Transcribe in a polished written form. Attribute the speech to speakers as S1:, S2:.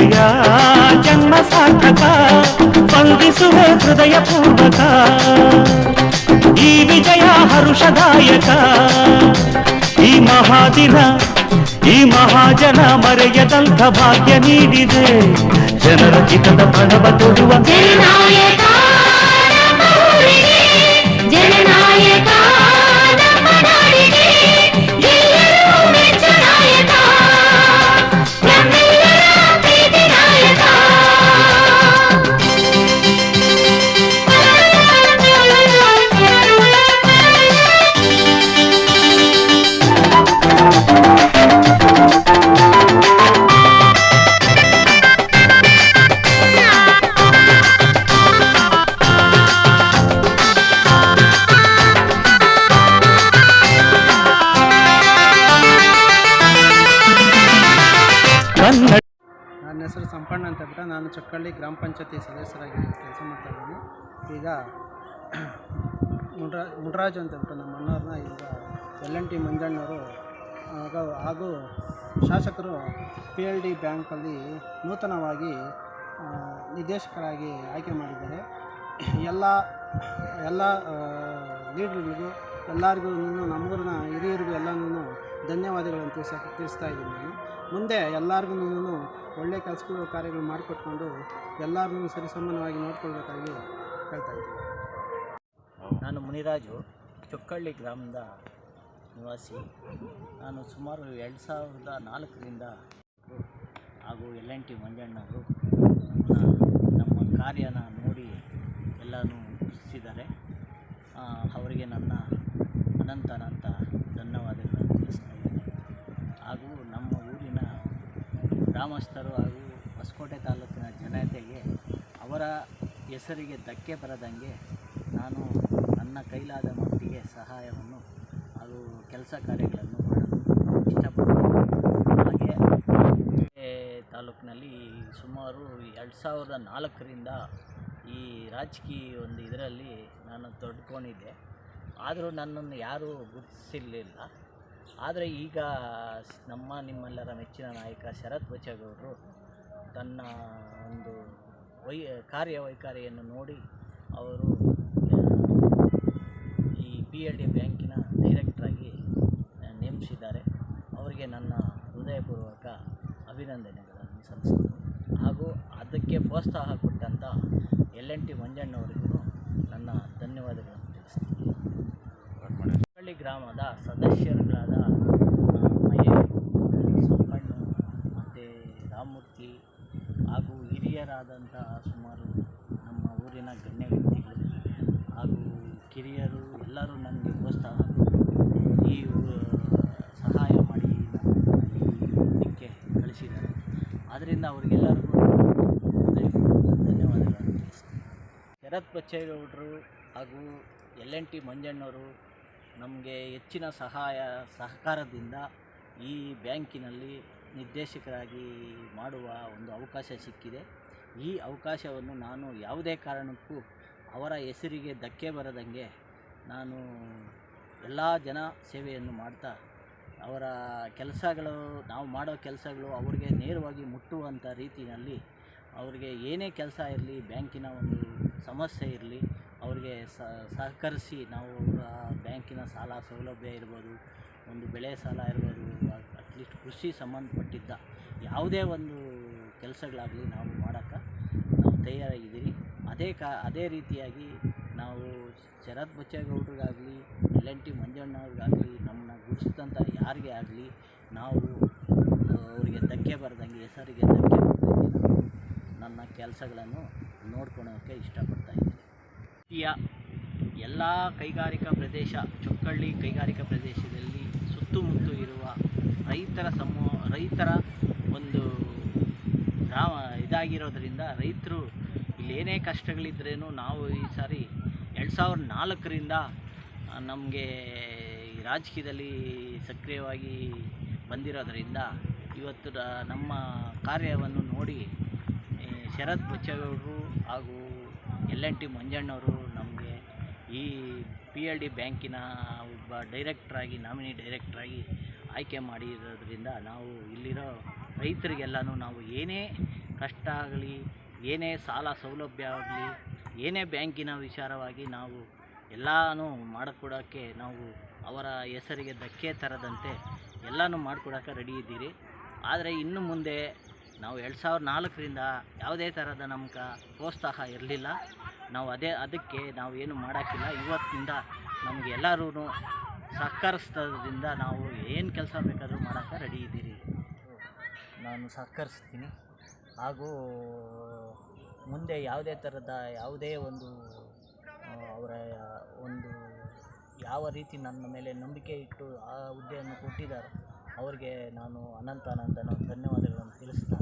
S1: ಗೆಳೆಯ ಜನ್ಮ ಸಾರ್ಥಕ ವಂದಿಸುವೆ ಹೃದಯ ಪೂರ್ವಕ ಈ ವಿಜಯ ಹರುಷದಾಯಕ ಈ ಮಹಾದಿನ ಈ ಮಹಾಜನ ಮರೆಯದಂಥ ಭಾಗ್ಯ ನೀಡಿದೆ ಜನರ ಚಿತ್ತದ ಪ್ರಣವ ತೊಡುವ
S2: ಜನನಾಯಕ ಜನನಾಯಕ ನಮ್ಮ ನಾಡಿಗೆ ಎಲ್ಲರೂ ಮೆಚ್ಚುವ ನಾಯಕ ನಮ್ಮೆಲ್ಲರ ಪ್ರೀತಿ ನಾಯಕ
S3: ನನ್ನ ಹೆಸರು ಸಂಪಣ್ಣ ಅಂತ ಬಿಟ್ಟು ನಾನು ಚೊಕ್ಕಳ್ಳಿ ಗ್ರಾಮ ಪಂಚಾಯತಿ ಸದಸ್ಯರಾಗಿ ಕೆಲಸ ಮಾಡ್ತಾ ಇದ್ದೀನಿ. ಈಗ ಮುನ್ರಾಜು ಅಂತ ಬಿಟ್ಟು ನಮ್ಮ ಅಣ್ಣವ್ರನ್ನ ಈಗ LNT ಮಂಜಣ್ಣವರು ಹಾಗೂ ಶಾಸಕರು PLD ಬ್ಯಾಂಕಲ್ಲಿ ನೂತನವಾಗಿ ನಿರ್ದೇಶಕರಾಗಿ ಆಯ್ಕೆ ಮಾಡಿದ್ದಾರೆ. ಎಲ್ಲ ಲೀಡ್ರುಗಳಿಗೂ ಎಲ್ಲರಿಗೂ ನಮ್ಮೂರಿನ ಹಿರಿಯರಿಗೂ ಎಲ್ಲನೂ ಧನ್ಯವಾದಗಳನ್ನು ತಿಳಿಸ್ತಾ ಇದ್ದೀನಿ. ನಾನು ಮುಂದೆ ಎಲ್ಲರಿಗೂ ಒಳ್ಳೆಯ ಕೆಲಸಗಳು ಕಾರ್ಯಗಳು ಮಾಡಿಕೊಟ್ಕೊಂಡು ಎಲ್ಲರನ್ನೂ ಸರಿಸಮಾನವಾಗಿ ನೋಡ್ಕೊಳ್ಬೇಕಾಗಿ ಕೇಳ್ತಾ ಇದ್ದೀನಿ.
S4: ನಾನು ಮುನಿರಾಜು, ಚೊಕ್ಕಳ್ಳಿ ಗ್ರಾಮದ ನಿವಾಸಿ. ನಾನು ಸುಮಾರು 2004ರಿಂದ ಹಾಗೂ LNT ಮಂಜಣ್ಣವರು ನಮ್ಮ ಕಾರ್ಯನ ನೋಡಿ ಎಲ್ಲನೂ ಗುರುತಿಸಿದ್ದಾರೆ. ಅವರಿಗೆ ನನ್ನ ಅನಂತ ಧನ್ಯವಾದಗಳನ್ನು ತಿಳಿಸ್ತಾ ಇದ್ದೀನಿ. ಹಾಗೂ ನಮ್ಮ ಊರಿನ ಗ್ರಾಮಸ್ಥರು ಹಾಗೂ ಹೊಸಕೋಟೆ ತಾಲೂಕಿನ ಜನತೆಗೆ ಅವರ ಹೆಸರಿಗೆ ಧಕ್ಕೆ ಬರದಂಗೆ ನಾನು ನನ್ನ ಕೈಲಾದ ಮಟ್ಟಿಗೆ ಸಹಾಯವನ್ನು ಹಾಗೂ ಕೆಲಸ ಕಾರ್ಯಗಳನ್ನು ಮಾಡಲು ಇಷ್ಟಪಡ್ತೀನಿ. ಹಾಗೆ ತಾಲೂಕಿನಲ್ಲಿ ಸುಮಾರು 2004ರಿಂದ ಈ ರಾಜಕೀಯ ಒಂದು ಇದರಲ್ಲಿ ನಾನು ತೊಡ್ಕೊಂಡಿದ್ದೆ. ಆದರೂ ನನ್ನನ್ನು ಯಾರೂ ಗುರುತಿಸಿರಲಿಲ್ಲ. ಆದರೆ ಈಗ ನಿಮ್ಮೆಲ್ಲರ ಮೆಚ್ಚಿನ ನಾಯಕ ಶರತ್ ಬಚ್ಚೇಗೌಡರು ತನ್ನ ಒಂದು ಕಾರ್ಯವೈಖರಿಯನ್ನು ನೋಡಿ ಅವರು ಈ PLD ಬ್ಯಾಂಕಿನ ಡೈರೆಕ್ಟ್ರಾಗಿ ನೇಮಿಸಿದ್ದಾರೆ. ಅವರಿಗೆ ನನ್ನ ಹೃದಯಪೂರ್ವಕ ಅಭಿನಂದನೆಗಳನ್ನು ಸಲ್ಲಿಸ್ತೀನಿ. ಹಾಗೂ ಅದಕ್ಕೆ ಪ್ರೋತ್ಸಾಹ ಕೊಟ್ಟಂಥ LNT ಮಂಜಣ್ಣವರಿಗೂ ನನ್ನ ಧನ್ಯವಾದಗಳನ್ನು ತಿಳಿಸ್ತೀನಿ. ಚೊಕ್ಕಳ್ಳಿ ಗ್ರಾಮದ ಸದಸ್ಯರುಗಳಾದ ಮಹೇಶ್, ಸಂಪಣ್ಣ ಮತ್ತು ರಾಮಮೂರ್ತಿ ಹಾಗೂ ಹಿರಿಯರಾದಂಥ ಸುಮಾರು ನಮ್ಮ ಊರಿನ ಗಣ್ಯ ವ್ಯಕ್ತಿಗಳು ಹಾಗೂ ಕಿರಿಯರು ಎಲ್ಲರೂ ನನಗೆ ಪ್ರೋತ್ಸಾಹ ಈ ಸಹಾಯ ಮಾಡಿ ಇದಕ್ಕೆ ಕಳಿಸಿದ್ದಾರೆ. ಆದ್ದರಿಂದ ಅವರಿಗೆಲ್ಲರಿಗೂ ಧನ್ಯವಾದಗಳನ್ನು ತಿಳಿಸ್ತೀನಿ. ಶರತ್ ಬಚ್ಚೇಗೌಡರು ಹಾಗೂ LNT ಮಂಜಣ್ಣವರು ನಮಗೆ ಹೆಚ್ಚಿನ ಸಹಕಾರದಿಂದ ಈ ಬ್ಯಾಂಕಿನಲ್ಲಿ ನಿರ್ದೇಶಕರಾಗಿ ಮಾಡುವ ಒಂದು ಅವಕಾಶ ಸಿಕ್ಕಿದೆ. ಈ ಅವಕಾಶವನ್ನು ನಾನು ಯಾವುದೇ ಕಾರಣಕ್ಕೂ ಅವರ ಹೆಸರಿಗೆ ಧಕ್ಕೆ ಬರದಂಗೆ ನಾನು ಎಲ್ಲ ಜನ ಸೇವೆಯನ್ನು ಮಾಡ್ತಾ ಅವರ ಕೆಲಸಗಳು ನಾವು ಮಾಡೋ ಕೆಲಸಗಳು ಅವರಿಗೆ ನೇರವಾಗಿ ಮುಟ್ಟುವಂಥ ರೀತಿಯಲ್ಲಿ ಅವರಿಗೆ ಏನೇ ಕೆಲಸ ಇರಲಿ, ಬ್ಯಾಂಕಿನ ಒಂದು ಸಮಸ್ಯೆ ಇರಲಿ, ಅವರಿಗೆ ಸಹಕರಿಸಿ ನಾವು ಬ್ಯಾಂಕಿನ ಸಾಲ ಸೌಲಭ್ಯ ಇರ್ಬೋದು, ಒಂದು ಬೆಳೆ ಸಾಲ ಇರ್ಬೋದು, ಅಟ್ಲೀಸ್ಟ್ ಕೃಷಿ ಸಂಬಂಧಪಟ್ಟಿದ್ದ ಯಾವುದೇ ಒಂದು ಕೆಲಸಗಳಾಗಲಿ ನಾವು ಮಾಡೋಕ್ಕೆ ನಾವು ತಯಾರಾಗಿದ್ದೀವಿ. ಅದೇ ರೀತಿಯಾಗಿ ನಾವು ಶರತ್ ಬಚ್ಚೇಗೌಡರಿಗಾಗಲಿ LNT ಮಂಜಣ್ಣವ್ರಿಗಾಗಲಿ ನಮ್ಮನ್ನ ಗುರುತಿಸಿದಂಥ ಯಾರಿಗೇ ಆಗಲಿ ನಾವು ಅವರಿಗೆ ಧಕ್ಕೆ ಬರದಂಗೆ, ಹೆಸರಿಗೆ ಧಕ್ಕೆ ಬರದಂಗೆ ನನ್ನ ಕೆಲಸಗಳನ್ನು ನೋಡ್ಕೊಳೋಕ್ಕೆ ಇಷ್ಟಪಡ್ತಾಯಿದ್ದೀನಿ. ಎಲ್ಲ ಕೈಗಾರಿಕಾ ಪ್ರದೇಶ, ಚೊಕ್ಕಳ್ಳಿ ಕೈಗಾರಿಕಾ ಪ್ರದೇಶದಲ್ಲಿ ಸುತ್ತಮುತ್ತ ಇರುವ ರೈತರ ಒಂದು ಇದಾಗಿರೋದ್ರಿಂದ ರೈತರು ಇಲ್ಲಿ ಏನೇ ಕಷ್ಟಗಳಿದ್ರೇನು ನಾವು ಈ ಸಾರಿ 2004ರಿಂದ ನಮಗೆ ರಾಜಕೀಯದಲ್ಲಿ ಸಕ್ರಿಯವಾಗಿ ಬಂದಿರೋದರಿಂದ ಇವತ್ತು ನಮ್ಮ ಕಾರ್ಯವನ್ನು ನೋಡಿ ಶರತ್ ಬಚ್ಚೇಗೌಡರು ಹಾಗೂ LNT ಮಂಜಣ್ಣವರು ನಮಗೆ ಈ PLD ಬ್ಯಾಂಕಿನ ಒಬ್ಬ ಡೈರೆಕ್ಟ್ರಾಗಿ, ನಾಮಿನಿ ಡೈರೆಕ್ಟ್ರಾಗಿ ಆಯ್ಕೆ ಮಾಡಿರೋದ್ರಿಂದ ನಾವು ಇಲ್ಲಿರೋ ರೈತರಿಗೆಲ್ಲನೂ ನಾವು ಏನೇ ಕಷ್ಟ ಆಗಲಿ, ಏನೇ ಸಾಲ ಸೌಲಭ್ಯ ಆಗಲಿ, ಏನೇ ಬ್ಯಾಂಕಿನ ವಿಚಾರವಾಗಿ ನಾವು ಎಲ್ಲನೂ ಮಾಡಿಕೊಡೋಕ್ಕೆ ನಾವು ಅವರ ಹೆಸರಿಗೆ ಧಕ್ಕೆ ತರದಂತೆ ಎಲ್ಲನೂ ಮಾಡಿಕೊಡೋಕ್ಕೆ ರೆಡಿ ಇದ್ದೀರಿ. ಆದರೆ ಇನ್ನು ಮುಂದೆ ನಾವು 2004ರಿಂದ ಯಾವುದೇ ಥರದ ನಮ್ಗೆ ಪ್ರೋತ್ಸಾಹ ಇರಲಿಲ್ಲ. ನಾವು ಅದಕ್ಕೆ ನಾವು ಏನು ಮಾಡೋಕ್ಕಿಲ್ಲ. ಇವತ್ತಿನಿಂದ ನಮಗೆ ಎಲ್ಲರೂ ಸಹಕರಿಸೋದ್ರಿಂದ ನಾವು ಏನು ಕೆಲಸ ಬೇಕಾದರೂ ಮಾಡೋಕ್ಕೆ ರೆಡಿ ಇದ್ದೀರಿ. ನಾನು ಸಹಕರಿಸ್ತೀನಿ. ಹಾಗೂ ಮುಂದೆ ಯಾವುದೇ ಥರದ ಯಾವುದೇ ಒಂದು ಅವರ ಒಂದು ಯಾವ ರೀತಿ ನನ್ನ ಮೇಲೆ ನಂಬಿಕೆ ಇಟ್ಟು ಆ ಹುದ್ದೆಯನ್ನು ಕೊಟ್ಟಿದ್ದಾರೆ ಅವರಿಗೆ ನಾನು ಅನಂತ ಧನ್ಯವಾದಗಳನ್ನು ತಿಳಿಸ್ತಾ